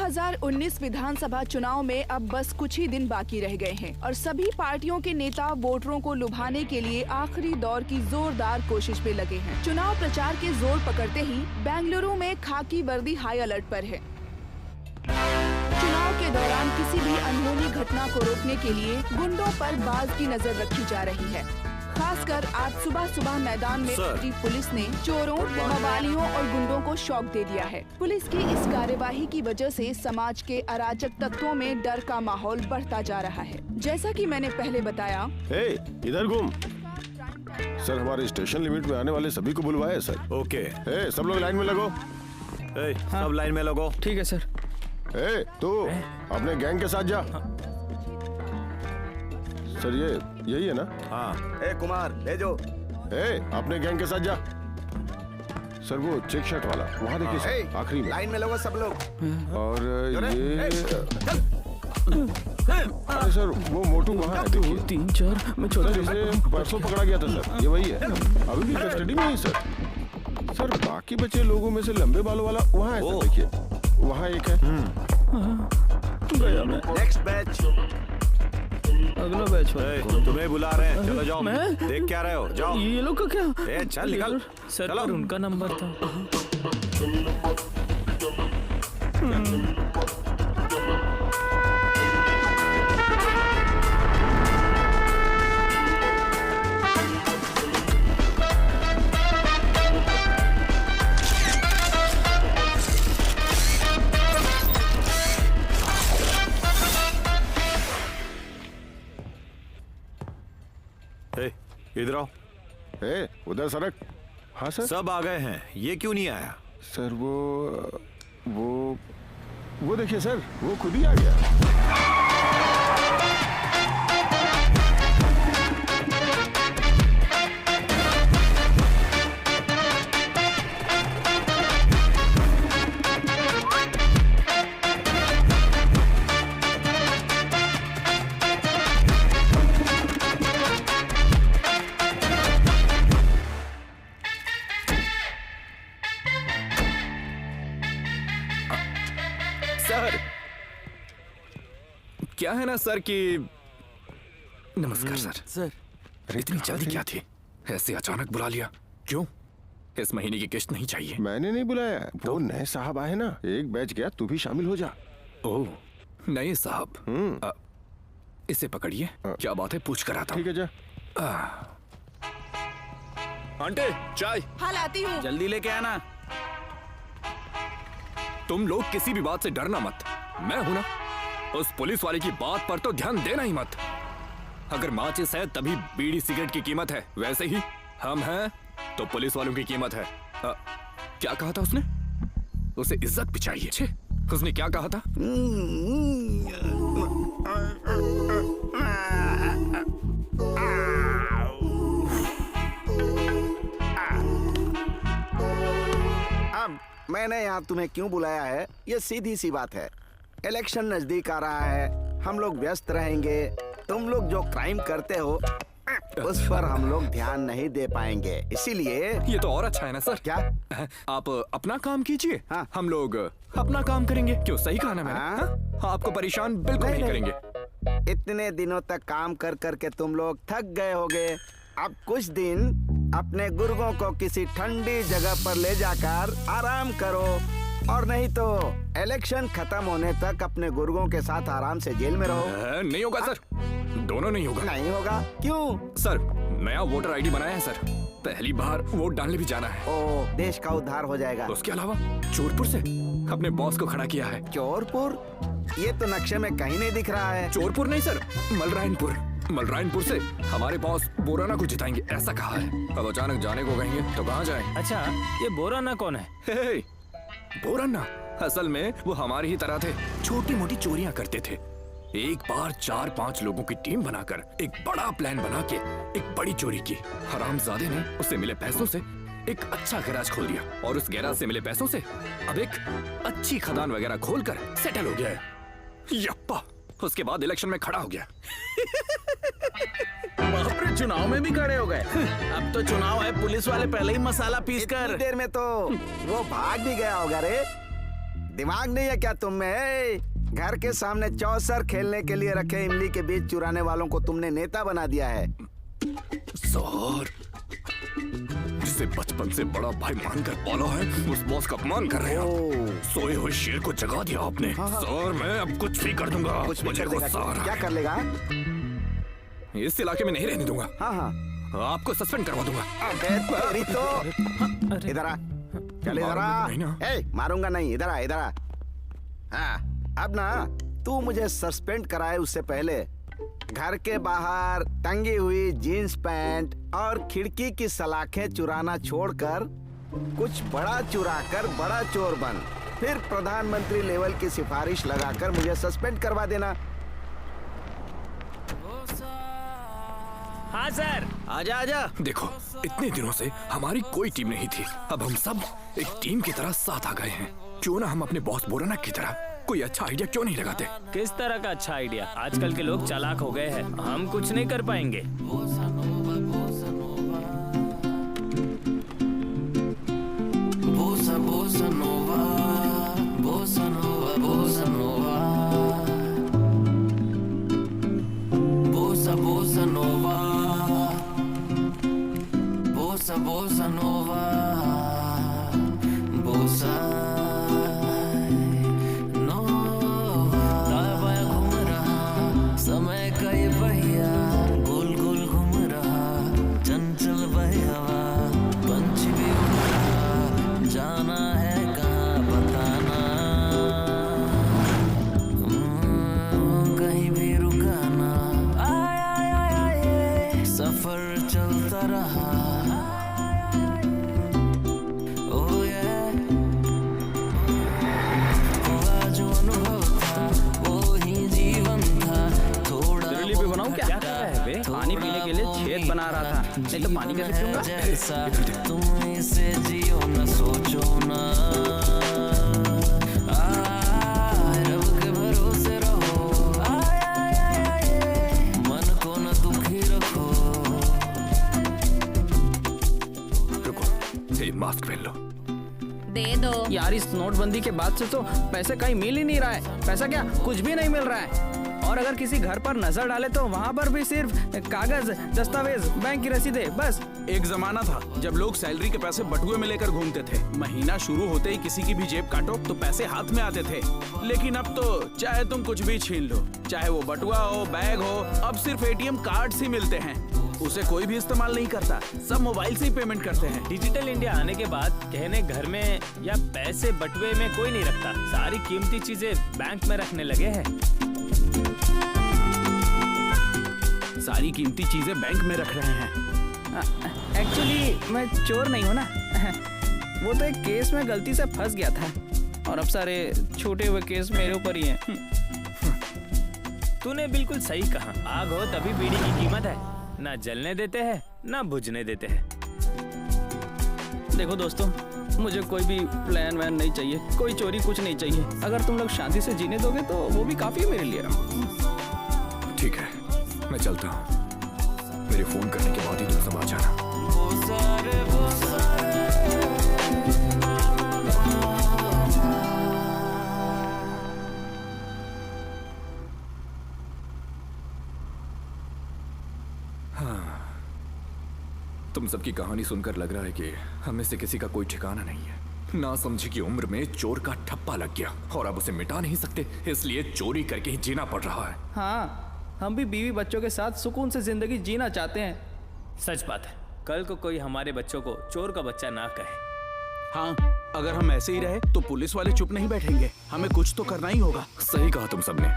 2019 विधानसभा चुनाव में अब बस कुछ ही दिन बाकी रह गए हैं और सभी पार्टियों के नेता वोटरों को लुभाने के लिए आखिरी दौर की जोरदार कोशिश में लगे हैं। चुनाव प्रचार के जोर पकड़ते ही बेंगलुरु में खाकी वर्दी हाई अलर्ट पर है। चुनाव के दौरान किसी भी अनहोनी घटना को रोकने के लिए गुंडों पर बाज की नजर रखी जा रही है। खासकर आज सुबह सुबह मैदान में उतरी पुलिस ने चोरों, मवालियों और गुंडों को शॉक दे दिया है। पुलिस की इस कार्यवाही की वजह से समाज के अराजक तत्वों में डर का माहौल बढ़ता जा रहा है। जैसा कि मैंने पहले बताया। इधर घूम। सर, हमारे स्टेशन लिमिट में आने वाले सभी को बुलवाया है सर। ओके। सब लोग लाइन में लगो। सब लाइन में लगो। ठीक है सर। तू अपने गैंग के साथ जा। सर, यही है ना? हाँ। कुमार भेजो। अपने गैंग के साथ जा। सर, वो चेक शर्ट वाला वहाँ देखिए आखिरी में। लाइन में लगो सब लोग। और ये अरे सर, वो मोटू वहाँ है देखिए। 3-4 मैं छोटा परसों पकड़ा गया था सर। ये वही है, अभी भी कस्टडी में है सर। सर, बाकी बचे लोगों में से लंबे बालों वाला वहाँ है सर, देखिए वहाँ एक है। Next batch. अगला बैच वाला तुम्हें बुला रहे हैं, चलो जाओ। देख क्या रहे हो, जाओ। ये लोग का क्या? चल निकल। सर, पर उनका नंबर था। इधर आओ। उधर सड़क। हाँ सर। सब आ गए हैं, ये क्यों नहीं आया? सर, वो देखिए सर, वो खुद ही आ गया। क्या है ना सर कि नमस्कार सर। इतनी जल्दी क्या थी? ऐसे अचानक बुला लिया क्यों? इस महीने की किश्त नहीं चाहिए? मैंने नहीं बुलाया, वो नए साहब आए ना, एक बैच गया, तू भी शामिल हो जा। ओह, नए साहब। इसे पकड़िए। क्या बात है, पूछ कर आता हूं। ठीक है, जा। आंटी, चाय। हाँ, लाती हूँ। जल्दी लेके आना। तुम लोग किसी भी बात से डरना मत। मैं हूं ना। उस पुलिस वाले की बात पर तो ध्यान देना ही मत। अगर माचिस है तभी बीड़ी सिगरेट की कीमत है, वैसे ही हम हैं तो पुलिस वालों की कीमत है। क्या कहा था उसने? उसे इज्जत भी चाहिए। छे, उसने क्या कहा था? अब मैंने यहाँ तुम्हें क्यों बुलाया है, ये सीधी सी बात है। इलेक्शन नजदीक आ रहा है, हम लोग व्यस्त रहेंगे। तुम लोग जो क्राइम करते हो उस पर हम लोग ध्यान नहीं दे पाएंगे, इसीलिए। ये तो और अच्छा है ना सर। क्या? आप अपना काम कीजिए। हाँ। हम लोग अपना काम करेंगे। क्यों, सही कहा ना मैंने? हाँ? आपको परेशान बिल्कुल नहीं करेंगे। इतने दिनों तक काम कर करके तुम लोग थक गए होगे। अब कुछ दिन अपने गुर्गों को किसी ठंडी जगह पर ले जाकर आराम करो, और नहीं तो इलेक्शन खत्म होने तक अपने गुर्गों के साथ आराम से जेल में रहो। नहीं होगा सर, दोनों नहीं होगा। नहीं होगा? क्यों? सर, नया वोटर आईडी बनाया है सर, पहली बार वोट डालने भी जाना है। ओ, देश का उद्धार हो जाएगा। उसके अलावा चोरपुर से अपने बॉस को खड़ा किया है। चोरपुर? ये तो नक्शे में कहीं नहीं दिख रहा है। चोरपुर नहीं सर, मलरायनपुर। मलरायनपुर से हमारे बॉस बोराना को जिताएंगे, ऐसा कहा है। अब अचानक जाने को कहेंगे तो कहाँ जाए? अच्छा, ये बोराना कौन है? बोराना असल में वो हमारी ही तरह थे, छोटी मोटी चोरियां करते थे। एक बार 4-5 लोगों की टीम बनाकर एक बड़ा प्लान बना के एक बड़ी चोरी की। हरामजादे ने उससे मिले पैसों से एक अच्छा गैराज खोल दिया, और उस गैराज से मिले पैसों से अब एक अच्छी खदान वगैरह खोलकर सेटल हो गया है। यप्पा, उसके बाद इलेक्शन में खड़ा हो गया। बाप रे, चुनाव में भी खड़े हो गए। अब तो चुनाव है, पुलिस वाले पहले ही मसाला पीस कर। देर में तो वो भाग भी गया होगा रे। दिमाग नहीं है क्या तुम में? घर के सामने चौसर खेलने के लिए रखे इमली के बीज चुराने वालों को तुमने नेता बना दिया है। सर, जिसे बचपन से बड़ा भाई मानकर पाला है, उस बॉस का अपमान कर रहे हैं। सोए हुए शेर को जगा दिया आपने। सर, मैं अब कुछ भी कर दूंगा। कुछ भी मुझे कर देगा। गुस्सा आ रहा क्या कर लेगा? है। इस इलाके में नहीं रहने दूंगा। हाँ, आपको सस्पेंड करवा दूंगा। अबे तेरी तो। इधर आ, चल इधर आ। मारूंगा नहीं ना। ए, मारूंगा नहीं, इधर आ, इधर आ। हाँ, अब ना तू मुझे सस्पेंड कराए उससे पहले घर के बाहर टंगी हुई जीन्स पैंट और खिड़की की सलाखें चुराना छोड़कर कुछ बड़ा चुराकर बड़ा चोर बन, फिर प्रधानमंत्री लेवल की सिफारिश लगाकर मुझे सस्पेंड करवा देना। हाँ सर, आजा आजा। देखो, इतने दिनों से हमारी कोई टीम नहीं थी, अब हम सब एक टीम की तरह साथ आ गए हैं। क्यों ना हम अपने बॉस बोराना की तरह कोई अच्छा आइडिया क्यों नहीं लगाते? किस तरह का अच्छा आइडिया? आजकल के लोग चालाक हो गए हैं, हम कुछ नहीं कर पाएंगे। पानी पीने के लिए छेद बना रहा था, नहीं तो पानी कैसे पीऊंगा? तुम इसे जियो न सोचो ना, रब के भरोसे रहो, मन को न दुखी रखो। रुको, ये मास्क पहन लो। दे दो यार, इस नोटबंदी के बाद से तो पैसे कहीं मिल ही नहीं रहा है। पैसा क्या, कुछ भी नहीं मिल रहा है। और अगर किसी घर पर नजर डाले तो वहाँ पर भी सिर्फ कागज, दस्तावेज, बैंक की रसीदें, बस। एक जमाना था जब लोग सैलरी के पैसे बटुए में लेकर घूमते थे। महीना शुरू होते ही किसी की भी जेब काटो तो पैसे हाथ में आते थे। लेकिन अब तो चाहे तुम कुछ भी छीन लो, चाहे वो बटुआ हो, बैग हो, अब सिर्फ ATM कार्ड ही मिलते हैं। उसे कोई भी इस्तेमाल नहीं करता, सब मोबाइल से ही पेमेंट करते हैं। डिजिटल इंडिया आने के बाद कहने घर में या पैसे बटुए में कोई नहीं रखता, सारी कीमती चीजें बैंक में रखने लगे हैं। सारी कीमती चीजें बैंक में रख रहे हैं। एक्चुअली मैं चोर नहीं हूँ ना, वो तो एक केस में गलती से फंस गया था और अब सारे छोटे हुए केस मेरे ऊपर ही हैं। तूने बिल्कुल सही कहा, आग हो तभी बीड़ी की कीमत है। ना जलने देते हैं ना बुझने देते हैं। देखो दोस्तों, मुझे कोई भी प्लान वैन नहीं चाहिए, कोई चोरी कुछ नहीं चाहिए। अगर तुम लोग शांति से जीने दोगे तो वो भी काफी है मेरे लिए। ठीक है, मैं चलता हूँ। मेरे फोन करने के बाद ही तुम सब आ जाना। हाँ, तुम सबकी कहानी सुनकर लग रहा है कि हमें से किसी का कोई ठिकाना नहीं है। ना समझी की उम्र में चोर का ठप्पा लग गया और अब उसे मिटा नहीं सकते, इसलिए चोरी करके ही जीना पड़ रहा है। हाँ, हम भी बीवी बच्चों के साथ सुकून से जिंदगी जीना चाहते हैं। सच बात है, कल को कोई हमारे बच्चों को चोर का बच्चा ना कहे। हाँ, अगर हम ऐसे ही रहे तो पुलिस वाले चुप नहीं बैठेंगे, हमें कुछ तो करना ही होगा। सही कहा तुम सबने,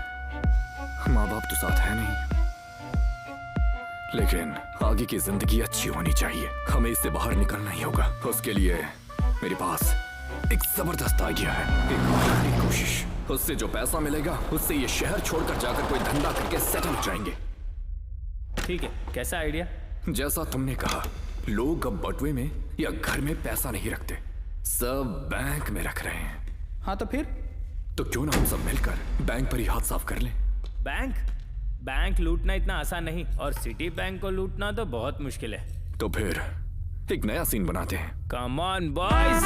माँ बाप तो साथ है नहीं, लेकिन आगे की जिंदगी अच्छी होनी चाहिए। हमें इससे बाहर निकलना ही होगा। उसके लिए मेरे पास एक जबरदस्त आइडिया है, एक आखिरी कोशिश। उससे जो पैसा मिलेगा उससे ये शहर छोड़कर जाकर कोई धंधा करके सेटल हो जाएंगे। ठीक है, कैसा आइडिया? जैसा तुमने कहा, लोग अब बटुए में या घर में पैसा नहीं रखते, सब बैंक में रख रहे हैं। हाँ तो फिर? तो क्यों ना हम सब मिलकर बैंक पर ही हाथ साफ कर लें? बैंक? बैंक लूटना इतना आसान नहीं, और सिटी बैंक को लूटना तो बहुत मुश्किल है। तो फिर एक नया सीन बनाते हैं। Come on boys.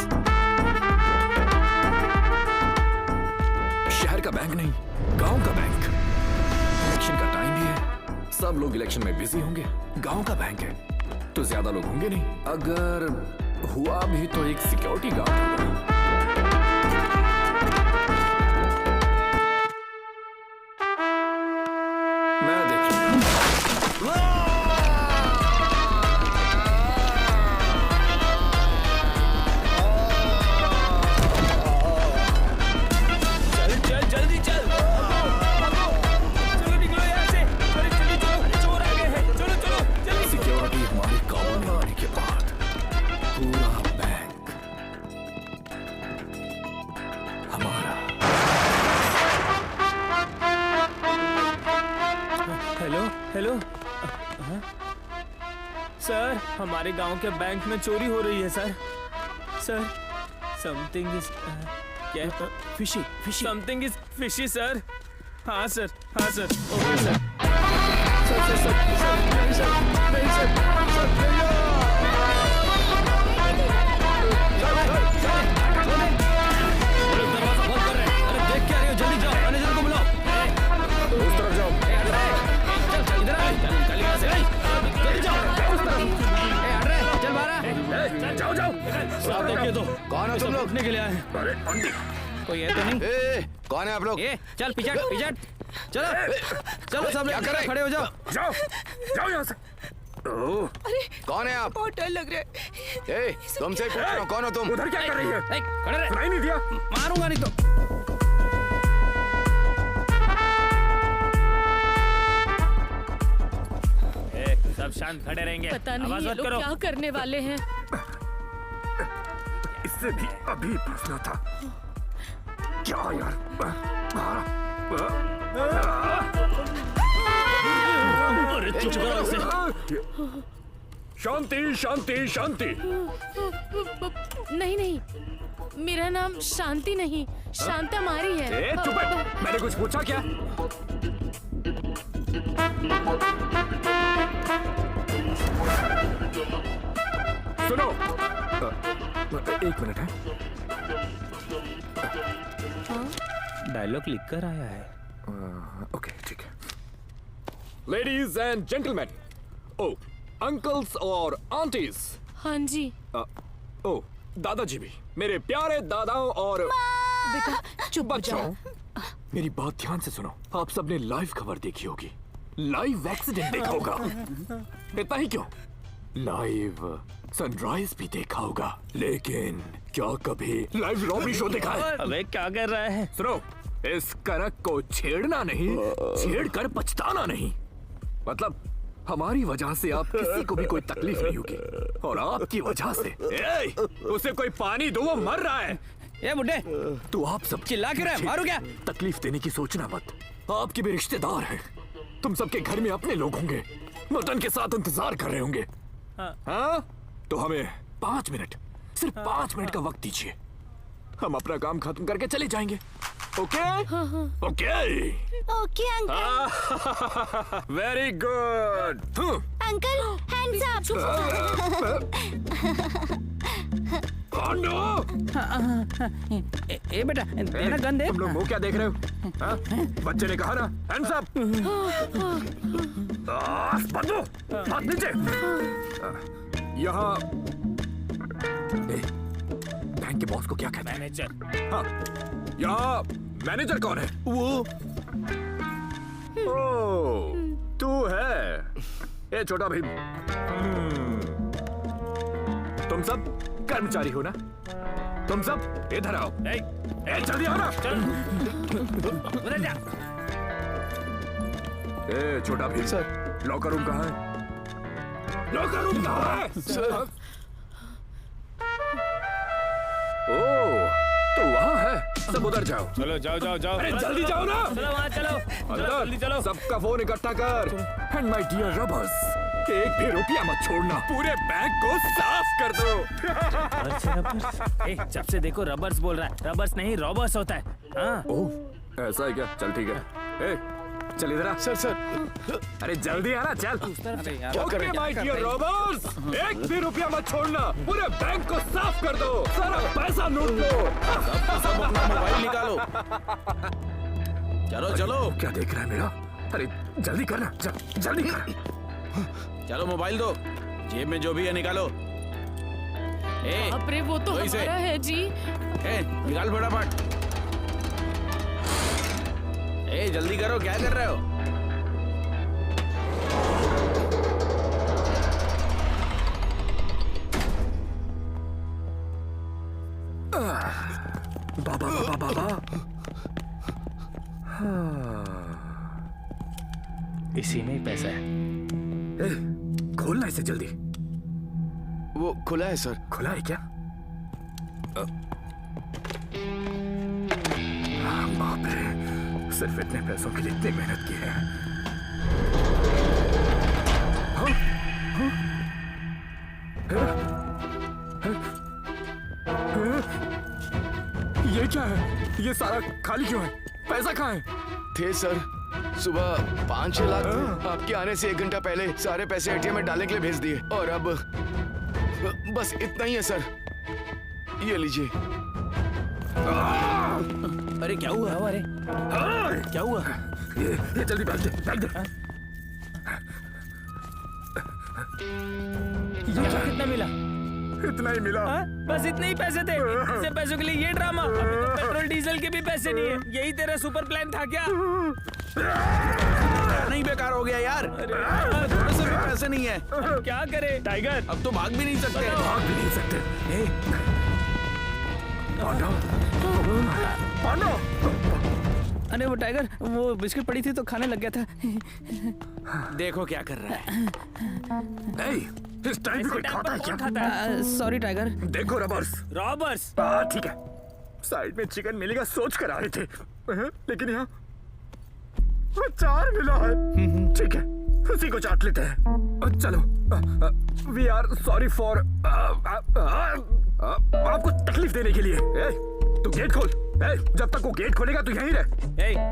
शहर का बैंक नहीं, गांव का बैंक। इलेक्शन का टाइम भी है, सब लोग इलेक्शन में बिजी होंगे। गांव का बैंक है तो ज्यादा लोग होंगे नहीं। अगर हुआ भी तो एक सिक्योरिटी गार्ड होगा। मैं देख जल्दी चल। चलो निकलो यहाँ से। अरे जल्दी चलो, चोर आ गए हैं। चलो जल्दी। सिक्योरिटी हमारे काबू में आने के बाद पूरा बैंक हमारा। हेलो सर, हमारे गांव के बैंक में चोरी हो रही है सर। समथिंग इज क्या fishy something is fishy sir. हाँ सर ओके सर। दरवाजा बंद कर रहे हैं। अरे देख क्या रहे हो, जल्दी जाओ, मैनेजर को बुलाओ। उस तरफ जाओ। इधर आ, चल यहाँ से। जल्दी जाओ, चल बाहर। जाओ। साहब देखिए तो कौन है तुम लोग? उठने के लिए आए। कोई है तो नहीं? कौन है आप लोग? चल पिचट चलो सब लोग खड़े हो जाओ यहाँ से। कौन है आप? बहुत डर लग रहा है। तुमसे पूछ रहा हूँ, कौन हो तुम? उधर क्या कर रही है? खड़े रहे। सुनाई नहीं दिया? मारूंगा नहीं तो। सब शांत खड़े रहेंगे। पता नहीं ये लोग क्या करने वाले हैं। इससे भी अभी फंसना था क्या यार? अरे चुप करो इसे। शांति। नहीं, मेरा नाम शांति नहीं, शांता मारी है। चुप है, मैंने कुछ पूछा क्या? सुनो, एक मिनट है। डायलॉग लिख कर आया है। ओके ठीक है। Ladies and gentleman, oh uncles और आंटीज, हाँ जी। ओ दादाजी भी, मेरे प्यारे दादाओं और बेटा चुप हो जाओ। मेरी बात ध्यान से सुनो। आप सबने लाइव खबर देखी होगी, लाइव एक्सीडेंट देखा होगा। इतना ही क्यों, लाइव सनराइज भी देखा होगा, लेकिन क्या कभी लाइव रॉबरी शो देखा है? अबे क्या कर रहा है? सुनो, इस कनक को छेड़ना नहीं, छेड़ कर पछताना नहीं। मतलब हमारी वजह से आप किसी को भी कोई तकलीफ नहीं होगी, और आपकी वजह से उसे कोई पानी दो, वो मर रहा है। ये बुड्ढे तो आप सब चिल्ला के रहे, मारो क्या? तकलीफ देने की सोचना मत। आपके भी रिश्तेदार हैं, तुम सबके घर में अपने लोग होंगे, मटन के साथ इंतजार कर रहे होंगे। हाँ? तो हमें 5 मिनट, सिर्फ 5 मिनट का वक्त दीजिए, हम अपना काम खत्म करके चले जाएंगे। Okay? Okay uncle. Very good. Uncle hands up. ए बेटा तेरा गन दे। तुम लोग मुंह क्या देख रहे हो? हाँ? बच्चे ने कहा ना, हैंड्स अप। बंद हो, हाथ नीचे। यहाँ बैंक के बॉस को क्या कहते हैं? मैनेजर। हाँ, यहाँ मैनेजर कौन है? वो ओ, तू है। ए छोटा भीम, तुम सब कर्मचारी हो ना? तुम सब इधर आओ। ए जल्दी आओ ना। उधर जा। ए छोटा भीम सर, लॉकर रूम कहाँ है? लॉकर रूम कहाँ है? सर। ओ, तो वहाँ है। सब उधर जाओ। चलो जाओ। अरे जल्दी जाओ ना। चलो वहाँ चलो। जल्दी चलो। सबका फोन इकट्ठा कर। एंड माय डियर रबर्स, एक भी रुपया मत छोड़ना, पूरे बैंक को साफ कर दो। जब से देखो रबर्स बोल रहा है, रबर्स नहीं रॉबर्स होता है। हाँ। ओह ऐसा है क्या? चल ठीक है। ए चल इधर आ। सर अरे जल्दी आना, चल। कर माय डियर रॉबर्स, एक भी रुपया मत छोड़ना, पूरे बैंक को साफ कर दो, सारा पैसा लूट लो। सब अपना मोबाइल निकालो। चलो चलो। क्या देख रहा है मेरा? अरे जल्दी करना, जल्दी कर। चलो मोबाइल दो, जेब में जो भी है निकालो। बाप रे, वो तो हमारा है जी। निकाल फटाफट। जल्दी करो, क्या कर रहे हो? बाबा बाबा बाबा। इसी में ही पैसा है। खोलना इसे जल्दी। वो खुला है सर। खुला है क्या? बाप रे, सिर्फ इतने पैसों के लिए इतनी मेहनत की है। हाँ? हाँ? ये क्या है? ये सारा खाली क्यों है? पैसा कहाँ है? थे सर, सुबह 5-6 लाख थे। आपके आने से 1 घंटा पहले सारे पैसे एटीएम में डालने के लिए भेज दिए और अब बस इतना ही है सर। ये लीजिए। अरे क्या हुआ? अरे क्या हुआ? ये जल्दी बैठ दे, बैठ दे। ये कितना मिला? इतना ही मिला। बस इतने ही पैसे थे? इतने पैसों के लिए ये ड्रामा? अभी तो पेट्रोल डीजल के भी पैसे नहीं है। यही तेरा सुपर प्लान था क्या? नहीं, बेकार हो गया यार। थोड़े से भी पैसे नहीं है। क्या करे टाइगर? अब तो भाग भी नहीं सकते। भाग भी नहीं सकते। अरे वो टाइगर, वो बिस्किट पड़ी थी तो खाने लग गया था। देखो क्या कर रहा है। इस टाइम पे कोई खाता है क्या? Sorry tiger. देखो रॉबर्स। ठीक है, साइड में चिकन मिलेगा सोच कर आए थे, लेकिन यहाँ 4 मिला है। ठीक है, उसी को चाट लेते हैं। चलो, वी आर सॉरी फॉर आपको तकलीफ देने के लिए। तू गेट खोल। जब तक वो गेट खोलेगा तू यहीं रह।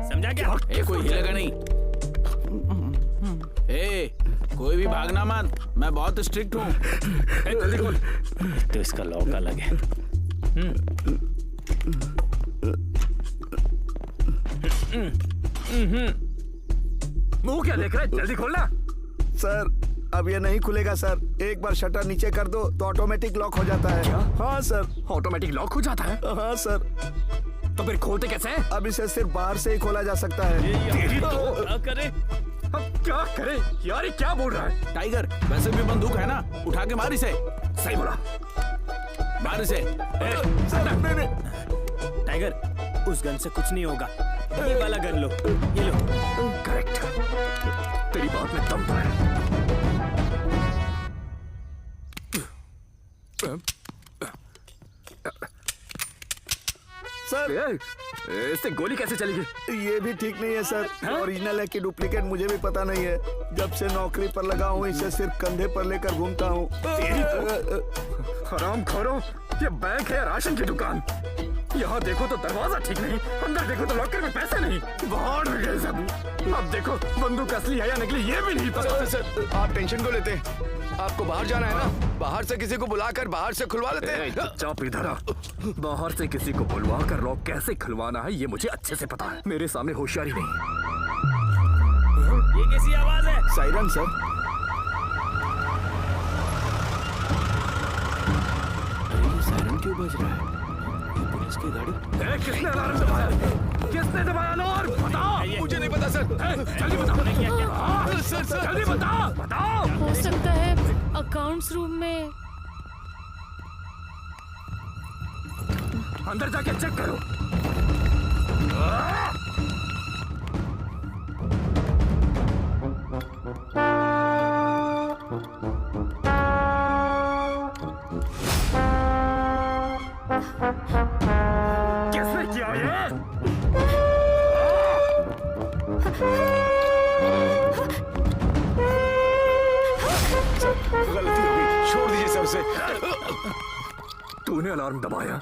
समझा क्या? कोई हिलेगा नहीं। कोई भी भागना मत, मैं बहुत स्ट्रिक्ट हूँ। जल्दी खोल। तो इसका लॉक अलग है। मुंह क्या देख रहे? जल्दी खोलना। सर, अब ये नहीं खुलेगा सर। एक बार शटर नीचे कर दो तो ऑटोमेटिक लॉक हो जाता है। क्या? हाँ सर। ऑटोमेटिक लॉक हो जाता है? हाँ सर। तो फिर खोलते कैसे हैं? अब इसे सिर्फ बाहर से ही खोला जा सकता है। तेरी तो क्या करे? अब क्या करे यार? ये क्या बोल रहा है? टाइगर, वैसे भी बंदूक है ना, उठा के मार इसे। सही बोला, मार इसे। टाइगर, उस गन से कुछ नहीं होगा। ये वाला गन लो, ये लो। करेक्ट, तेरी बात में दम तो है। सर, इससे गोली कैसे चलेगी? ये भी ठीक नहीं है सर। ओरिजिनल है कि डुप्लीकेट मुझे भी पता नहीं है। जब से नौकरी पर लगा हूँ इसे सिर्फ कंधे पर लेकर घूमता हूँ। तेरी तो हरामखोरों, ये बैंक है राशन की दुकान। यहाँ देखो तो दरवाजा ठीक नहीं, अंदर देखो तो लॉकर में पैसे नहीं। भाड़ में गए सब। अब देखो बंदूक असली है या नकली ये भी नहीं पता। सर, आप टेंशन क्यों लेते हैं? आपको बाहर जाना है ना, बाहर से किसी को बुलाकर बाहर से खुलवा लेते हैं। चुप इधर आ। बाहर से किसी को बुलवा कर लॉक कैसे खुलवाना है ये मुझे अच्छे से पता है। मेरे सामने होशियारी नहीं। ये कैसी आवाज है? Siren sir. सायरन क्यों बज रहा है? पुलिस की गाड़ी। किसने अलार्म दबाया? किसने दबाया अलार्म? बताओ। मुझे नहीं पता सर। जल्दी बताओ। सर जल्दी बताओ, बताओ। हो सकता है अकाउंट्स रूम में। अंदर जाके चेक करो। किसने किया ये? गलती हो गई, छोड़ दीजिए सर उसे। तूने अलार्म दबाया?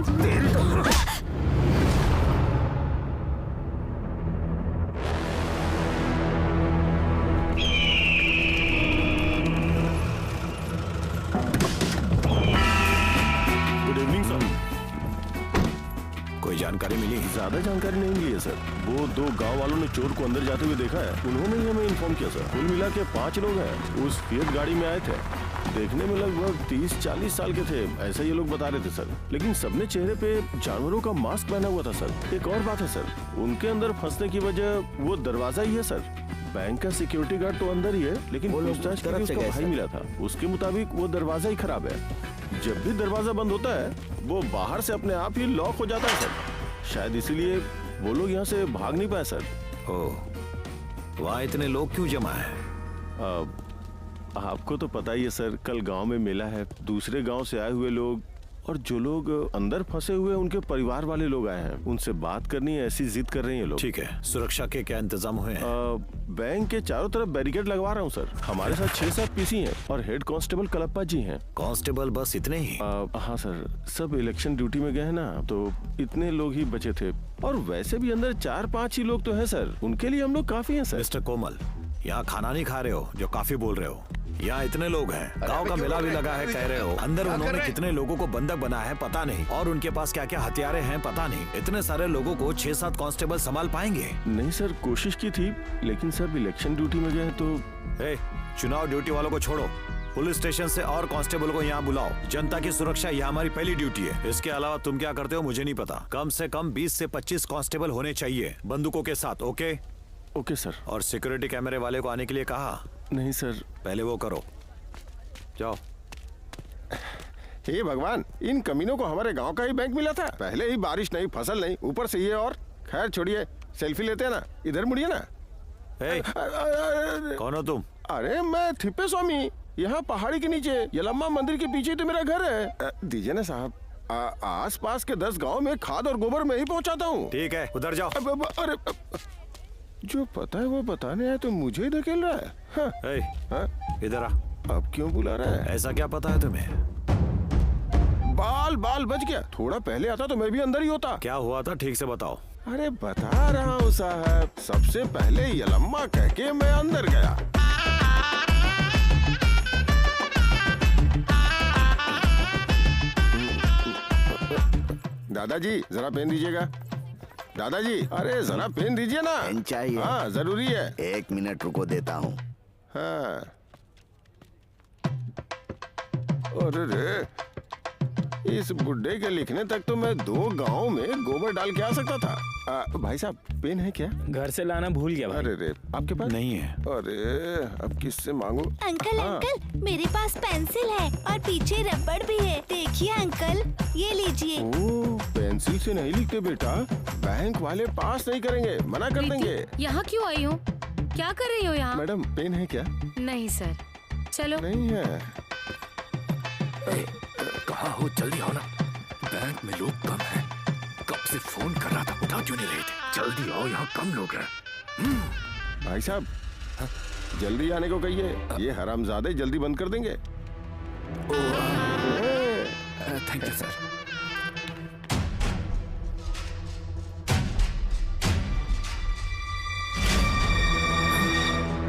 तेरी तो कोई जानकारी जानकारी मिली? ज्यादा जानकारी नहीं मिली है सर। वो 2 गांव वालों ने चोर को अंदर जाते हुए देखा है, उन्होंने ही हमें इन्फॉर्म किया सर। कुल मिला के 5 लोग हैं, उस फिएट गाड़ी में आए थे। देखने में लगभग 30-40 साल के थे, ऐसा ये लोग बता रहे थे सर। लेकिन सबने चेहरे पे जानवरों का मास्क पहना हुआ था सर। एक और बात है सर, उनके अंदर फंसने की वजह वो दरवाजा ही है सर। बैंक का सिक्योरिटी गार्ड तो अंदर ही है, लेकिन पूछताछ करके उसका भाई मिला था, उसके मुताबिक वो दरवाजा ही खराब है। जब भी दरवाजा बंद होता है वो बाहर से अपने आप ही लॉक हो जाता है सर। शायद इसीलिए वो लोग यहाँ से भाग नहीं पाए सर। ओह, वहाँ इतने लोग क्यों जमा है? आपको तो पता ही है सर, कल गांव में मेला है। दूसरे गांव से आए हुए लोग और जो लोग अंदर फंसे हुए उनके परिवार वाले लोग आए हैं, उनसे बात करनी है, ऐसी जिद कर रहे हैं लोग। ठीक है, सुरक्षा के क्या इंतजाम हुए हैं? बैंक के चारों तरफ बैरिकेड लगवा रहा हूँ सर। हमारे साथ 6-7 पीसी हैं और हेड कांस्टेबल कलप्पा जी हैं। कांस्टेबल बस इतने ही? हाँ सर, सब इलेक्शन ड्यूटी में गए हैं ना, तो इतने लोग ही बचे थे। और वैसे भी अंदर 4-5 ही लोग तो हैं सर, उनके लिए हम लोग काफी हैं सर। मिस्टर कोमल, यहाँ खाना नहीं खा रहे हो जो काफी बोल रहे हो? यहाँ इतने लोग हैं, गांव का मेला भी लगा है कह रहे हो। अंदर उन्होंने कितने लोगों को बंधक बनाया है पता नहीं, और उनके पास क्या क्या हथियारे हैं पता नहीं। इतने सारे लोगों को 6-7 कांस्टेबल संभाल पाएंगे? नहीं सर, कोशिश की थी, लेकिन सब इलेक्शन ड्यूटी में गए तो। चुनाव ड्यूटी वालों को छोड़ो, पुलिस स्टेशन से और कांस्टेबल को यहाँ बुलाओ। जनता की सुरक्षा यहाँ हमारी पहली ड्यूटी है। इसके अलावा तुम क्या करते हो मुझे नहीं पता। कम से कम 20 से 25 कांस्टेबल होने चाहिए बंदूकों के साथ। ओके? Okay sir. और सिक्योरिटी कैमरे वाले को आने के लिए कहा? नहीं सर। पहले वो करो, जाओ। हे भगवान, इन कमीनों को हमारे गांव का ही बैंक मिला था। पहले ही बारिश नहीं, फसल नहीं, ऊपर से ये। और खैर छोड़िए, सेल्फी लेते हैं ना, इधर मुड़िए ना। कौन हो तुम? अरे मैं थिप्पे स्वामी, यहाँ पहाड़ी के नीचे यलम्मा मंदिर के पीछे तो मेरा घर है। दीजिए ना साहब, आस पास के 10 गाँव में खाद और गोबर में ही पहुँचाता हूँ। ठीक है, उधर जाओ। अरे जो पता है वो बताने आया तो मुझे ही धकेल रहा है। इधर आ। अब क्यों बुला रहा है? ऐसा क्या पता है तुम्हें? बाल बच गया। थोड़ा पहले आता तो मैं भी अंदर ही होता। क्या हुआ था ठीक से बताओ। अरे बता रहा हूँ साहब, सबसे पहले यलम्मा कह के मैं अंदर गया। दादाजी जरा पेन दीजिएगा। दादाजी, अरे जरा पेन दीजिए ना। पेन चाहिए? हाँ जरूरी है। 1 मिनट रुको, देता हूँ। हाँ। अरे रे, इस बुड्ढे के लिखने तक तो मैं 2 गांव में गोबर डाल के आ सकता था। भाई साहब, पेन है क्या? घर से लाना भूल गया भाई। अरे रे, आपके पास नहीं है? अरे अब किससे मांगू? अंकल अंकल, मेरे पास पेंसिल है और पीछे रबड़ भी है। देखिए अंकल, ये लीजिए। ओह, पेंसिल से नहीं लिखते बेटा, बैंक वाले पास नहीं करेंगे, मना कर देंगे। यहाँ क्यों आई हो? क्या कर रही हो यहाँ? मैडम, पेन है क्या? नहीं सर, चलो। नहीं है। कहाँ हो? जल्दी आओ ना, बैंक में लोग कम हैं। कब से फोन कर रहा था, उठा क्यों नहीं रहे थे? जल्दी आओ, यहाँ कम लोग हैं। भाई साहब, जल्दी आने को कहिए, ये हरामजादे जल्दी बंद कर देंगे। Thank you sir.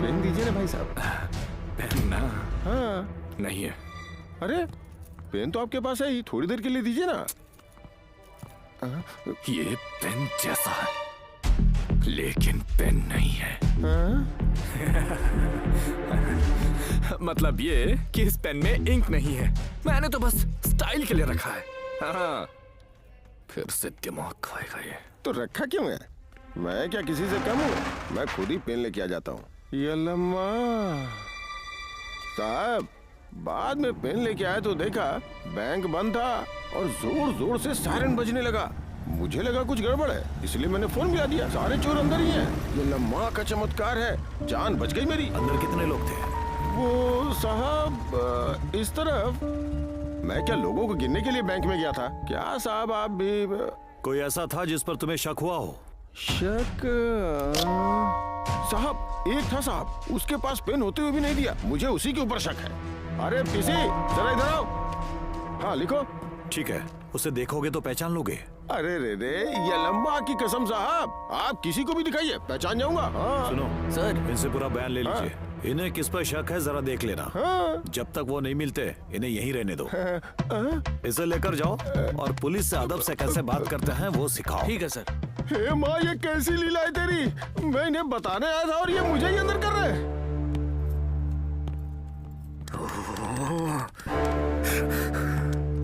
पेन दीजिए ना भाई साहब। पेन ना? हाँ। नहीं है। अरे पेन तो आपके पास है ही, थोड़ी देर के लिए दीजिए ना। ये पेन जैसा है लेकिन पेन नहीं है। मतलब ये कि इस पेन में इंक नहीं है, मैंने तो बस स्टाइल के लिए रखा है। हाँ, फिर से दिमाग खाएगा ये। तो रखा क्यों है? मैं क्या किसी से कम हूँ? मैं खुद ही पेन लेके आ जाता हूँ। यल्लम्मा साहब, बाद में पेन लेके आया तो देखा बैंक बंद था और जोर जोर से सायरन बजने लगा। मुझे लगा कुछ गड़बड़ है, इसलिए मैंने फोन मिला दिया। सारे चोर अंदर ही हैं। ये लम्मा का चमत्कार है, जान बच गई मेरी। अंदर कितने लोग थे? वो साहब इस तरफ। मैं क्या लोगों को गिनने के लिए बैंक में गया था? क्या साहब आप भी? कोई ऐसा था जिस पर तुम्हें शक हुआ हो? शक? साहब एक था साहब, उसके पास पेन होते हुए भी नहीं दिया। मुझे उसी के ऊपर शक है। अरे पीसी, जरा इधर आओ। हाँ लिखो। ठीक है, उसे देखोगे तो पहचान लोगे। अरे रे रे, ये लंबा की कसम साहब, आप किसी को भी दिखाइए, पहचान जाऊंगा। हाँ। सुनो सर, इनसे पूरा बयान ले लीजिए। इन्हें किस पर शक है जरा देख लेना। जब तक वो नहीं मिलते इन्हें यहीं रहने दो। इसे लेकर जाओ और पुलिस से अदब से कैसे बात करते हैं वो सिखाओ। ठीक है सर। हे माँ, ये कैसी लीला है तेरी? मैं इन्हें बताने आया था और ये मुझे ही अंदर कर रहे हैं।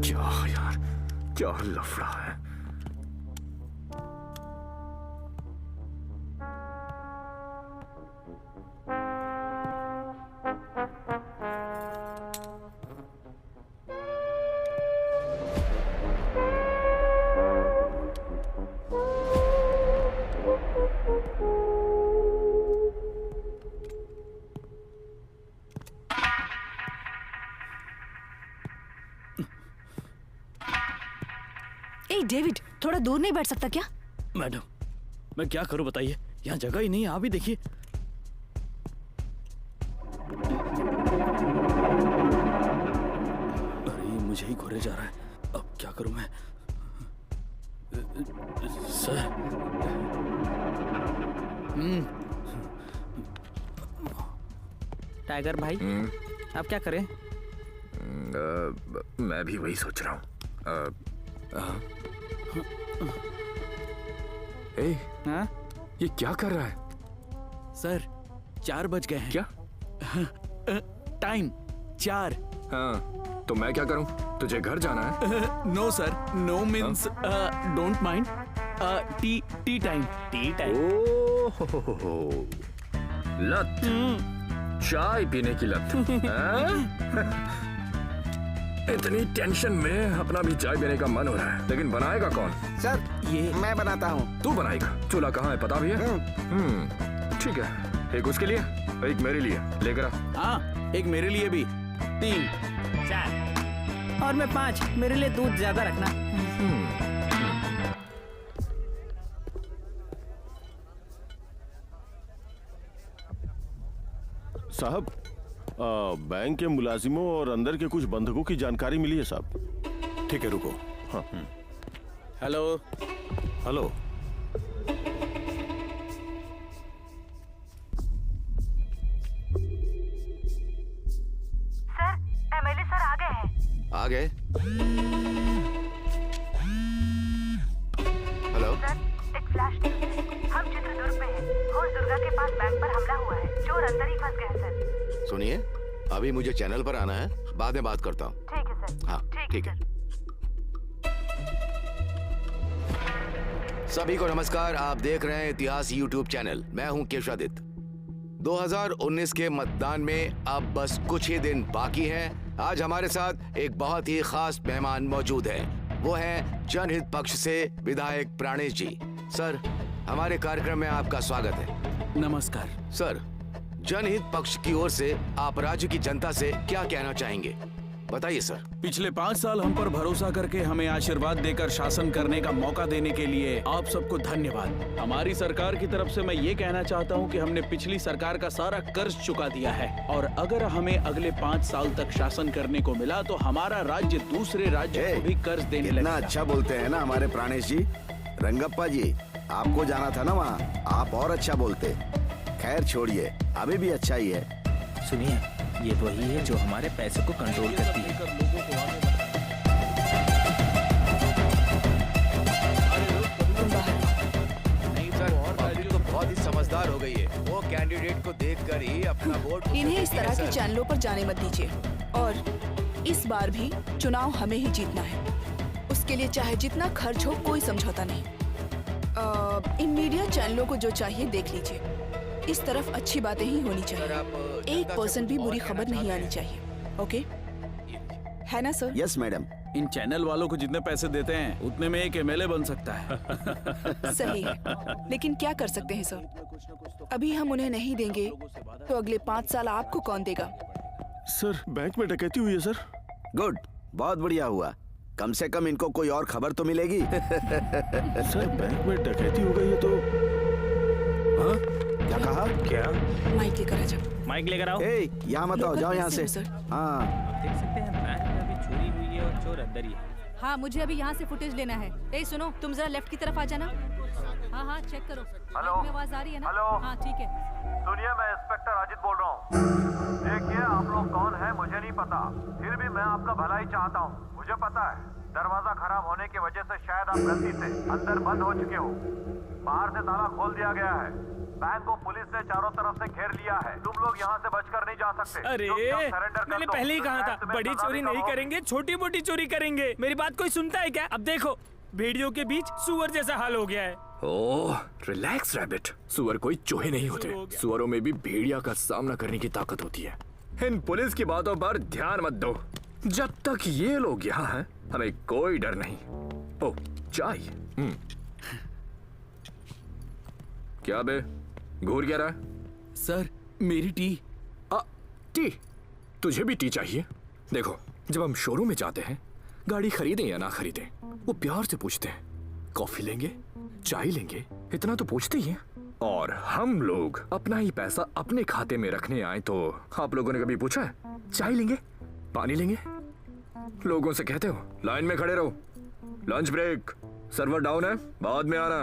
क्या यार, क्या लफड़ा है। डेविड, थोड़ा दूर नहीं बैठ सकता क्या? मैडम, मैं क्या करूं बताइए, यहाँ जगह ही नहीं है। आप ही देखिए। अरे ये मुझे ही घुरे जा रहा है, अब क्या करूं मैं? सर। टाइगर भाई, आप क्या करें? मैं भी वही सोच रहा हूँ। हाँ? ये क्या कर रहा है? सर 4 बज गए हैं। क्या? टाइम 4। हाँ, तो मैं क्या करूं? तुझे घर जाना है? No sir, no means don't mind. Tea time. Oh, लत, चाय पीने की लत। इतनी टेंशन में अपना भी चाय पीने का मन हो रहा है, लेकिन बनाएगा कौन? सर, ये मैं बनाता हूँ। तू बनाएगा? चूल्हा कहाँ है पता भी है? ठीक है, एक उसके लिए, एक मेरे लिए लेकर आ। हाँ, एक मेरे लिए भी। 3 4 और मैं 5। मेरे लिए दूध ज्यादा रखना। साहब, बैंक के मुलाजिमों और अंदर के कुछ बंधकों की जानकारी मिली है साहब। ठीक है, रुको। हाँ। Hello. Hello. Sir, MLA sir आ गए हैं। आ गए? हेलो सर, एक फ्लैश न्यूज़ है। हम चित्रदुर्ग में हैं। घोष दुर्गा के पास बैंक पर हमला हुआ है। चोर अंदर ही फंस गए हैं सर। सुनिए, अभी मुझे चैनल पर आना है, बाद में बात करता हूँ। ठीक है सर। हाँ, ठीक है। सभी को नमस्कार, आप देख रहे हैं इतिहास यूट्यूब चैनल। मैं हूं केशादित्य। 2019 के मतदान में अब बस कुछ ही दिन बाकी हैं। आज हमारे साथ एक बहुत ही खास मेहमान मौजूद हैं। वो हैं जनहित पक्ष से विधायक प्राणेश जी। सर, हमारे कार्यक्रम में आपका स्वागत है। नमस्कार। सर, जनहित पक्ष की ओर से आप राज्य की जनता से क्या कहना चाहेंगे, बताइए सर। पिछले 5 साल हम पर भरोसा करके हमें आशीर्वाद देकर शासन करने का मौका देने के लिए आप सबको धन्यवाद। हमारी सरकार की तरफ से मैं ये कहना चाहता हूँ कि हमने पिछली सरकार का सारा कर्ज चुका दिया है और अगर हमें अगले 5 साल तक शासन करने को मिला तो हमारा राज्य दूसरे राज्य को भी कर्ज देने लगेगा। अच्छा बोलते हैं ना हमारे प्राणेश जी। रंगप्पा जी, आपको जाना था ना वहाँ, आप और अच्छा बोलते। खैर छोड़िए, अभी भी अच्छा ही है। सुनिए, ये वही है जो हमारे पैसे को कंट्रोल करती है। नहीं सर, पब्लिक तो बहुत ही समझदार हो गई है। वो कैंडिडेट को देखकर ही अपना वोट। इन्हें इस तरह के चैनलों पर जाने मत दीजिए। और इस बार भी चुनाव हमें ही जीतना है। उसके लिए चाहे जितना खर्च हो, कोई समझौता नहीं। इन मीडिया चैनलों को जो चाहिए देख लीजिए। इस तरफ अच्छी बातें ही होनी चाहिए। 1% भी बुरी खबर नहीं आनी चाहिए। ओके, है ना सर? Yes madam. इन चैनल वालों को जितने पैसे देते हैं उतने में एक एमएलए बन सकता है। सही है, लेकिन क्या कर सकते हैं सर? अभी हम उन्हें नहीं देंगे तो अगले 5 साल आपको कौन देगा? सर, बैंक में डकैती हुई है सर। गुड, बहुत बढ़िया हुआ। कम से कम इनको कोई और खबर तो मिलेगी। सर, बैंक में डकैती हो गई है तो क्या कहा? क्या? माइक लेकर आ जाओ। माइक लेकर आओ। यहाँ मत आओ, जाओ यहाँ से। हाँ, देख सकते हैं बैंक में अभी चोरी हुई है और चोर अंदर ही है। हाँ मुझे अभी यहाँ से फुटेज लेना है। ए सुनो, तुम जरा लेफ्ट की तरफ आ जाना। हाँ हाँ चेक करो। हेलो, आवाज आ रही है ना? हेलो, हाँ ठीक है। सुनिए, मैं इंस्पेक्टर अजित बोल रहा हूँ। देखिए, आप लोग कौन हैं मुझे नहीं पता, फिर भी मैं आपका भला ही चाहता हूँ। मुझे पता है दरवाजा खराब होने की वजह से शायद आप गलती से अंदर बंद हो चुके हो। बाहर से ताला खोल दिया गया है। बैंक को पुलिस ने चारों तरफ से घेर लिया है। तुम लोग यहाँ से बचकर नहीं जा सकते। अरे मैंने पहले ही कहा था, बड़ी चोरी नहीं करेंगे, छोटी मोटी चोरी करेंगे। मेरी बात कोई सुनता है क्या? अब देखो, भेड़ियों के बीच सुअर जैसा हाल हो गया है। ओह रिलैक्स रैबिट, सुअर कोई चूहे नहीं होते। सुअरों में भी भेड़िया का सामना करने की ताकत होती है। इन पुलिस की बातों पर ध्यान मत दो। जब तक ये लोग यहाँ हैं, हमें कोई डर नहीं। ओह चाय। क्या बे, घूर क्या रहा है? सर मेरी टी। टी? तुझे भी टी चाहिए? देखो, जब हम शोरूम में जाते हैं, गाड़ी खरीदें या ना खरीदें, वो प्यार से पूछते हैं कॉफी लेंगे, चाय लेंगे, इतना तो पूछते ही हैं। और हम लोग अपना ही पैसा अपने खाते में रखने आए तो आप लोगों ने कभी पूछा है चाय लेंगे, पानी लेंगे? लोगों से कहते हो लाइन में खड़े रहो, लंच ब्रेक, सर्वर डाउन है, बाद में आना,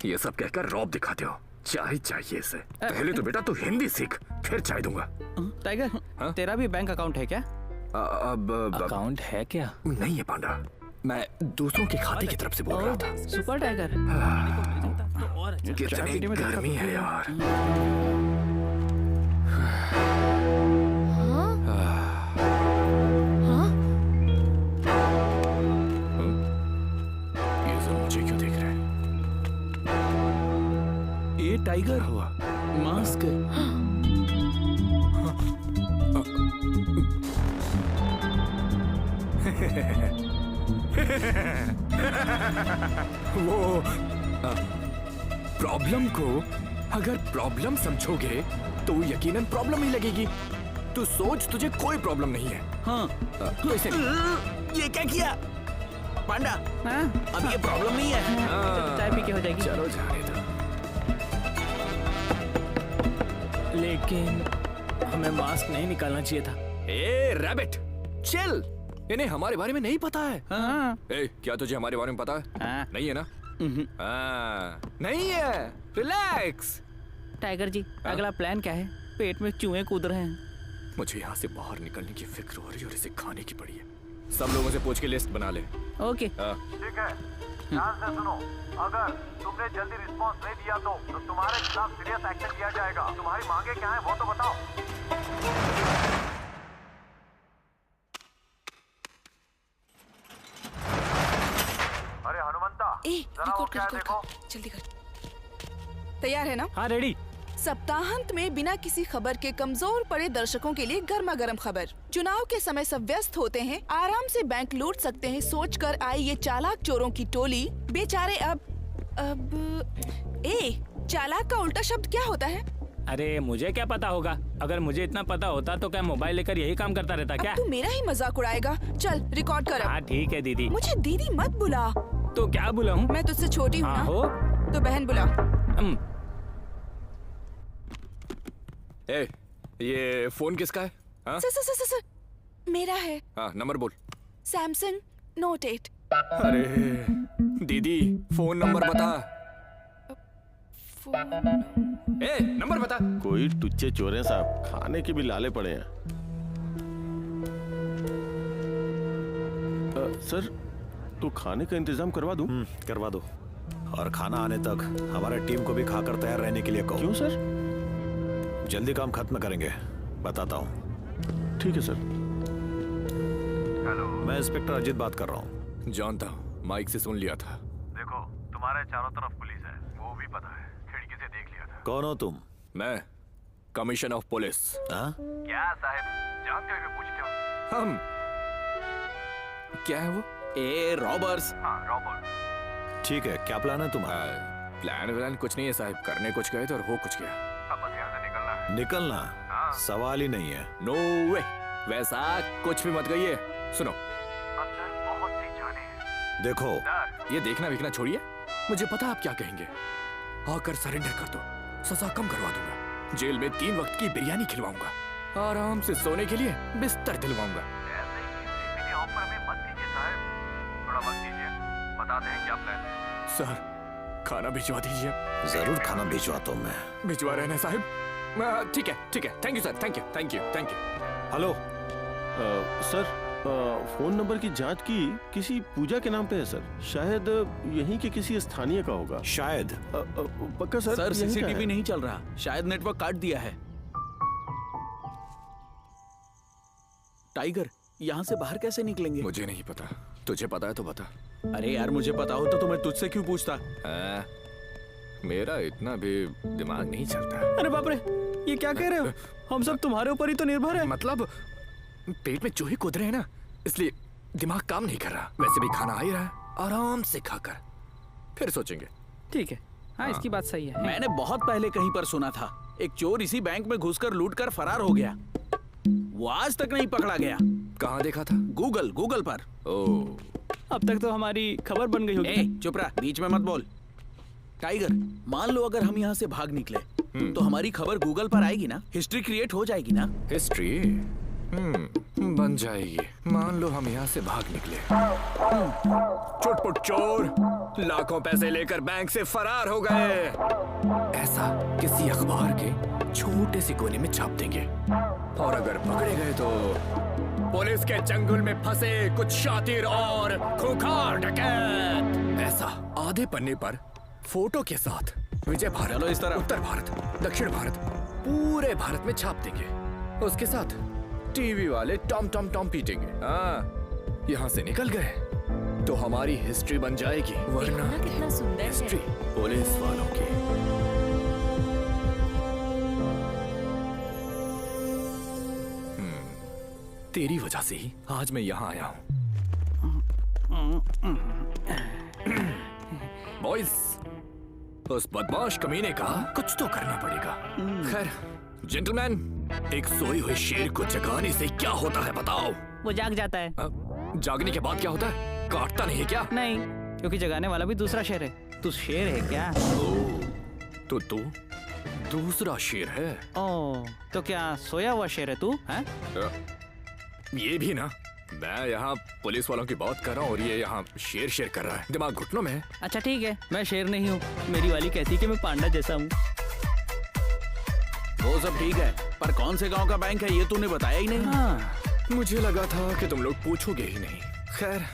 ये सब कहकर रौब दिखाते हो। चाय चाहिए से पहले तो बेटा तू हिंदी सीख, फिर चाय दूंगा। टाइगर, तेरा भी बैंक अकाउंट है क्या? अब अकाउंट है क्या? नहीं है पांडा, मैं दूसरों के खाते की तरफ से बोल रहा था। Super tiger. कितनी गर्मी है यार। ये सब मुझे क्यों देख रहे हैं? ये टाइगर हुआ मास्क। वो प्रॉब्लम को अगर प्रॉब्लम समझोगे तो यकीनन प्रॉब्लम ही लगेगी। तू सोच, तुझे कोई प्रॉब्लम नहीं है। हाँ तो ऐसे ये क्या किया पांडा? अब ये प्रॉब्लम नहीं है। चलो चाय पी के हो जाएगी। चलो जाने दो। लेकिन हमें मास्क नहीं निकालना चाहिए था। ए रैबिट, चिल, इन्हें हमारे बारे में नहीं पता है। ए, क्या तुझे हमारे बारे में पता है? नहीं है ना? नहीं है, रिलैक्स। टाइगर जी, अगला प्लान क्या है? पेट में चूहे कूद रहे हैं। मुझे यहाँ से बाहर निकलने की फिक्र हो रही है और इसे खाने की पड़ी है। सब लोगों से पूछ के लिस्ट बना ले। ओके। ठीक है, ध्यान से सुनो। अगर तुमने जल्दी रिस्पॉन्स नहीं दिया तो तुम्हारे खिलाफ सीरियस एक्शन लिया जाएगा। तुम्हारी मांगे क्या है वो तो बताओ। अरे हनुमंता, जरा वो क्या देखो। जल्दी कर। तैयार है ना? हाँ रेडी। सप्ताहांत में बिना किसी खबर के कमजोर पड़े दर्शकों के लिए गर्मा गर्म खबर। चुनाव के समय सब व्यस्त होते हैं, आराम से बैंक लूट सकते हैं सोचकर आई ये चालाक चोरों की टोली बेचारे अब चालाक का उल्टा शब्द क्या होता है? अरे मुझे क्या पता होगा? अगर मुझे इतना पता होता तो क्या मोबाइल लेकर यही काम करता रहता क्या? तू मेरा ही मजाक उड़ाएगा। चल रिकॉर्ड कर। हाँ ठीक है दीदी। मुझे दीदी मत बुला। तो क्या बुलाऊं? मैं तुझसे छोटी हूँ ना? हो तो बहन बुला। ए, ये फोन किसका है? हाँ? सर, मेरा है। हाँ, नंबर बोल। Samsung note 8। अरे दीदी, फोन नंबर बता। ए, नंबर बता। कोई टुच्चे चोर हैं साहब, खाने के भी लाले पड़े हैं। सर, तो खाने का इंतजाम करवा दूं? करवा दो। और खाना आने तक हमारे टीम को भी खाकर तैयार रहने के लिए कहो। क्यों सर? जल्दी काम खत्म करेंगे, बताता हूँ। ठीक है सर। हेलो, मैं इंस्पेक्टर अजित बात कर रहा हूँ। जानता हूँ, माइक से सुन लिया था। देखो, तुम्हारे चारों तरफ पुलिस है, वो भी पता है। खिड़की से देख लिया था। कौन हो तुम? मैं कमिश्नर ऑफ पुलिस। क्या साहब, जानते हुए पूछते हो? हम क्या है वो? ए रॉबर्स। हाँ रॉबर्स। ठीक है, क्या प्लान है तुम्हारा? प्लान कुछ नहीं है साहब, करने कुछ गए थे और हो कुछ गया। अब बस यहाँ से निकलना है। निकलना? सवाल ही नहीं है। नो वे, वैसा कुछ भी मत कहिए। सुनो, अंदर बहुत सी जाने हैं। देखो, ये देखना विकना छोड़िए, मुझे पता आप क्या कहेंगे। आकर सरेंडर कर दो, सजा कम करवा दूंगा, जेल में 3 वक्त की बिरयानी खिलवाऊंगा, आराम से सोने के लिए बिस्तर दिलवाऊंगा। ऐसे ही ऑफर में मत दीजिए साहब, थोड़ा बता दें क्या प्लान है। सर खाना भिजवा दीजिए। जरूर खाना भिजवाता हूँ मैं। भिजवा रहे हैं साहब। ठीक है thank you sir, thank you. Hello sir, phone number की जांच की, किसी पूजा के नाम पे है सर। शायद यहीं के किसी स्थानीय का होगा। शायद पक्का सर? सर सीसीटीवी नहीं चल रहा, शायद नेटवर्क काट दिया है। टाइगर, यहाँ से बाहर कैसे निकलेंगे? मुझे नहीं पता, तुझे पता है तो बता। अरे यार मुझे पता हो तो मैं तुझसे क्यों पूछता? मेरा इतना भी दिमाग नहीं चलता। अरे बाप रे, ये क्या कह रहे हो? हम सब तुम्हारे ऊपर ही तो निर्भर है। मतलब पेट में चूहे कूद रहे हैं ना, इसलिए दिमाग काम नहीं कर रहा। वैसे भी खाना आ ही रहा है, आराम से खाकर फिर सोचेंगे। ठीक है, हाँ इसकी बात सही है। मैंने बहुत पहले कहीं पर सुना था एक चोर इसी बैंक में घुसकर लूटकर फरार हो गया। वो आज तक नहीं पकड़ा गया। कहाँ देखा था? गूगल पर। अब तक तो हमारी खबर बन गई होगी। चुप रहा, बीच में मत बोल। टाइगर, मान लो अगर हम यहाँ से भाग निकले तो हमारी खबर गूगल पर आएगी ना? हिस्ट्री क्रिएट हो जाएगी ना? हिस्ट्री बन जाएगी। मान लो हम यहाँ से भाग निकले, चुटपुट चोर लाखों पैसे लेकर बैंक से फरार हो गए, ऐसा किसी अखबार के छोटे से कोने में छाप देंगे। और अगर पकड़े गए तो पुलिस के चंगुल में फंसे कुछ शातिर और खूंखार डकैत, ऐसा आधे पन्ने पर फोटो के साथ विजय भारत, चलो इस तरह, उत्तर भारत, दक्षिण भारत, पूरे भारत में छाप देंगे। उसके साथ टीवी वाले टॉम पीटेंगे। हाँ, यहाँ से निकल गए तो हमारी हिस्ट्री बन जाएगी, वरना कितना सुंदर हिस्ट्री पुलिस वालों की। तेरी वजह से ही आज मैं यहाँ आया हूँ। बॉयज, उस बदमाश कमीने का कुछ तो करना पड़ेगा। खैर जेंटलमैन, एक सोई हुए शेर को जगाने से क्या होता है बताओ? वो जाग जाता है। जागने के बाद क्या होता है? काटता नहीं है क्या? नहीं, क्योंकि जगाने वाला भी दूसरा शेर है। तू शेर है क्या? तो तू दूसरा शेर है? ओ, तो क्या सोया हुआ शेर है तू? हैं? ये भी ना, मैं यहाँ पुलिस वालों की बात कर रहा हूँ और ये यहाँ शेर कर रहा है। दिमाग घुटनों में है। अच्छा ठीक है, मैं शेर नहीं हूँ। मेरी वाली कहती कि मैं पांडा जैसा हूँ। वो सब ठीक है, पर कौन से गांव का बैंक है ये तूने बताया ही नहीं। हाँ, मुझे लगा था कि तुम लोग पूछोगे ही नहीं। खैर,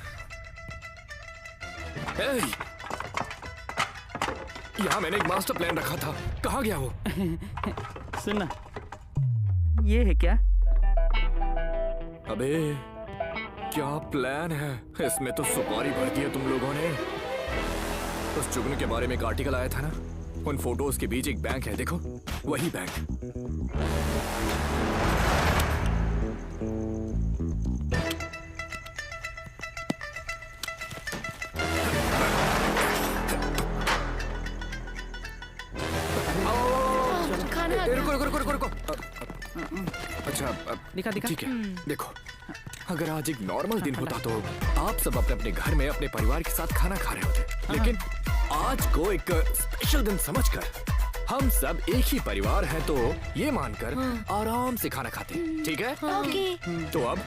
यहाँ मैंने एक मास्टर प्लान रखा था, कहाँ गया वो? सुनना, ये है क्या? अबे क्या प्लान है? इसमें तो सुपारी भर दी है तुम लोगों ने। उस जुगनू के बारे में एक आर्टिकल आया था ना, उन फोटोज के बीच एक बैंक है, देखो वही बैंक। रुको। अच्छा दिखा। ठीक है, देखो अगर आज एक नॉर्मल दिन होता तो आप सब अपने अपने घर में अपने परिवार के साथ खाना खा रहे होते, लेकिन आज को एक स्पेशल दिन समझकर हम सब एक ही परिवार है तो ये मानकर आराम से खाना खाते हैं, ठीक है? तो अब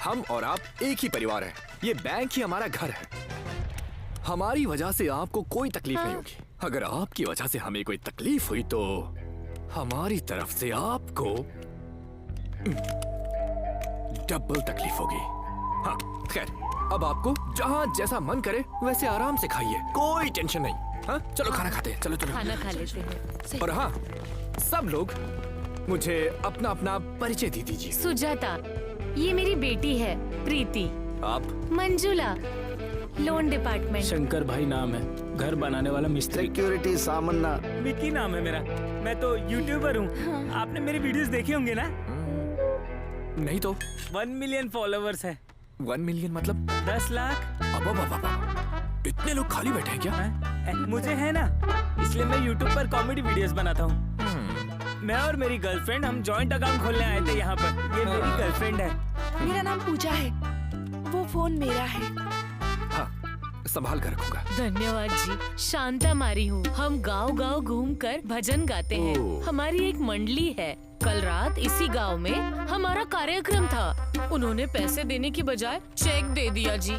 हम और आप एक ही परिवार है, ये बैंक ही हमारा घर है। हमारी वजह से आपको कोई तकलीफ नहीं होगी। अगर आपकी वजह से हमें कोई तकलीफ हुई तो हमारी तरफ से आपको डबल तकलीफ होगी। हाँ खैर, अब आपको जहाँ जैसा मन करे वैसे आराम से खाइए, कोई टेंशन नहीं। हाँ चलो खाना खाते हैं, चलो खाना खा लेते हैं। और हाँ, सब लोग मुझे अपना अपना परिचय दे दीजिए। सुजाता, ये मेरी बेटी है प्रीति। आप? Manjula, loan department. शंकर भाई नाम है, घर बनाने वाला मिस्त्री। सिक्योरिटी सामन्ना। विकी नाम है मेरा, मैं तो यूट्यूबर हूँ। आपने मेरे वीडियोस देखे होंगे ना? नहीं तो 1 मिलियन फॉलोवर्स है। 1 मिलियन मतलब 10 लाख। अब इतने लोग खाली बैठे हैं क्या? मुझे है ना, इसलिए मैं यूट्यूब पर कॉमेडी वीडियोस बनाता हूँ। मैं और मेरी गर्लफ्रेंड हम जॉइंट अकाउंट खोलने आए थे यहाँ पर। ये मेरी गर्लफ्रेंड है। मेरा नाम पूजा है, वो फोन मेरा है। हाँ, संभाल कर रखूंगा। धन्यवाद जी। शांता मारी हूँ, हम गांव गांव घूमकर भजन गाते हैं। हमारी एक मंडली है। कल रात इसी गांव में हमारा कार्यक्रम था। उन्होंने पैसे देने की बजाय चेक दे दिया जी।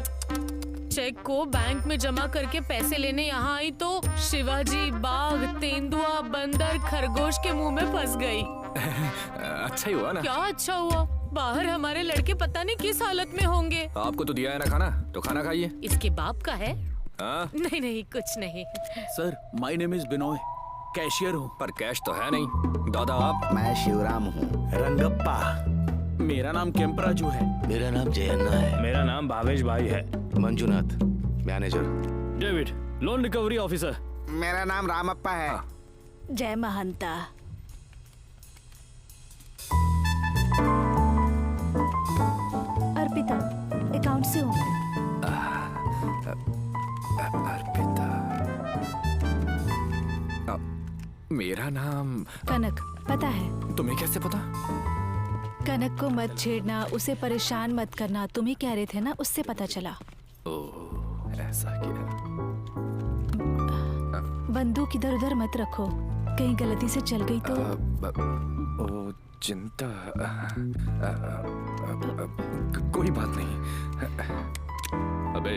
चेक को बैंक में जमा करके पैसे लेने यहाँ आई तो शिवाजी बाघ, तेंदुआ, बंदर, खरगोश के मुंह में फंस गई। अच्छा ही हुआ ना। क्या अच्छा हुआ? बाहर हमारे लड़के पता नहीं किस हालत में होंगे। आपको तो दिया है ना खाना, तो खाना खाइए। इसके बाप का है? नहीं नहीं कुछ नहीं। Sir my name is Binoy, cashier हूँ। पर कैश तो है नहीं। दादा आप? मैं शिवराम हूँ। रंगप्पा। मेरा नाम केम्पराजू है। मेरा नाम जयन्ना है। मेरा नाम भावेश भाई है। Manjunath, manager. David, loan recovery officer. मेरा नाम रामप्पा है। जय महंता। अर्पिता, अकाउंट से हूँ। अर्पिता। मेरा नाम कनक। पता है? तुम्हें कैसे पता? कनक को मत छेड़ना, उसे परेशान मत करना, तुम ही कह रहे थे ना, उससे पता चला। ओह, ऐसा क्या? बंदूक इधर उधर मत रखो, कहीं गलती से चल गई तो। ओ चिंता, कोई बात नहीं। अबे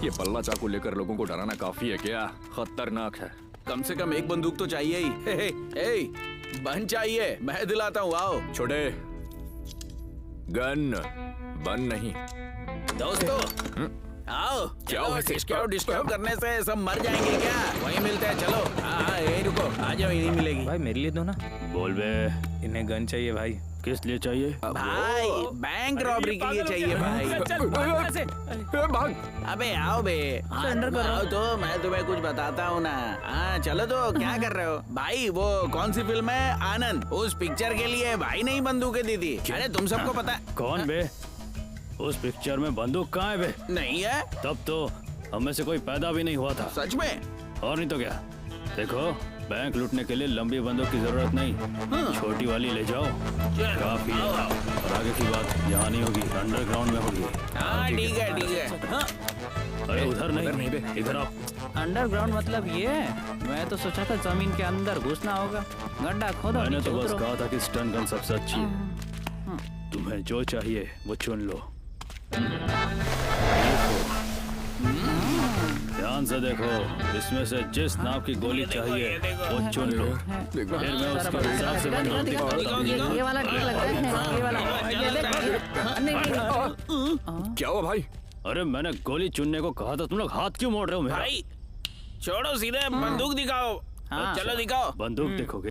ये पल्ला चाकू लेकर लोगों को डराना काफी है क्या? खतरनाक है। कम से कम एक बंदूक तो चाहिए ही। हे, बन चाहिए, मैं दिलाता हूँ। आओ। छोड़े, गन बन नहीं। दोस्तों आओ। क्या हुआ? डिस्टर्ब करने से सब मर जाएंगे क्या? वहीं मिलते हैं, चलो। हाँ यही रुको, आ जाओ, यहीं मिलेगी। भाई मेरे लिए दो ना। बोल बे, इन्हें गन चाहिए भाई। किस लिए चाहिए? भाई बैंक रॉबरी के लिए चाहिए भाई। भाग। अबे आओ बे। आओ तो मैं तुम्हें कुछ बताता हूँ ना। हाँ चलो तो क्या कर रहे हो भाई? वो कौन सी फिल्म है? आनंद। उस पिक्चर के लिए भाई नहीं बंदूकें दी थी। अरे तुम सबको पता है। कौन बे? उस पिक्चर में बंदूक कहाँ है बे? नहीं है। तब तो हम में से कोई पैदा भी नहीं हुआ था। सच में? और नहीं तो क्या। देखो, बैंक लूटने के लिए लंबी बंदूक की जरूरत नहीं, छोटी वाली ले जाओ, काफी है। और आगे की बात यहाँ नहीं होगी, अंडरग्राउंड में होगी। हाँ ठीक है, ठीक है। अरे उधर नहीं बे, इधर आओ। अंडरग्राउंड मतलब ये? मैं तो सोचा था जमीन के अंदर घुसना होगा, गड्ढा खोदो। मैंने तो बस कहा था कि स्टन गन सबसे अच्छी है। तुम्हें जो चाहिए वो चुन लो। ध्यान से देखो, इसमें से जिस नाप की गोली चाहिए वो चुन लो, फिर मैं उसके हिसाब से बंदूक दिखाता हूँ। ये वाला ठीक लग रहा है, ये वाला। क्या हुआ भाई? अरे मैंने गोली चुनने को कहा था, तुम लोग हाथ क्यों मोड़ रहे हो मेरा? भाई छोड़ो, सीधे बंदूक दिखाओ। चलो दिखाओ। बंदूक देखोगे?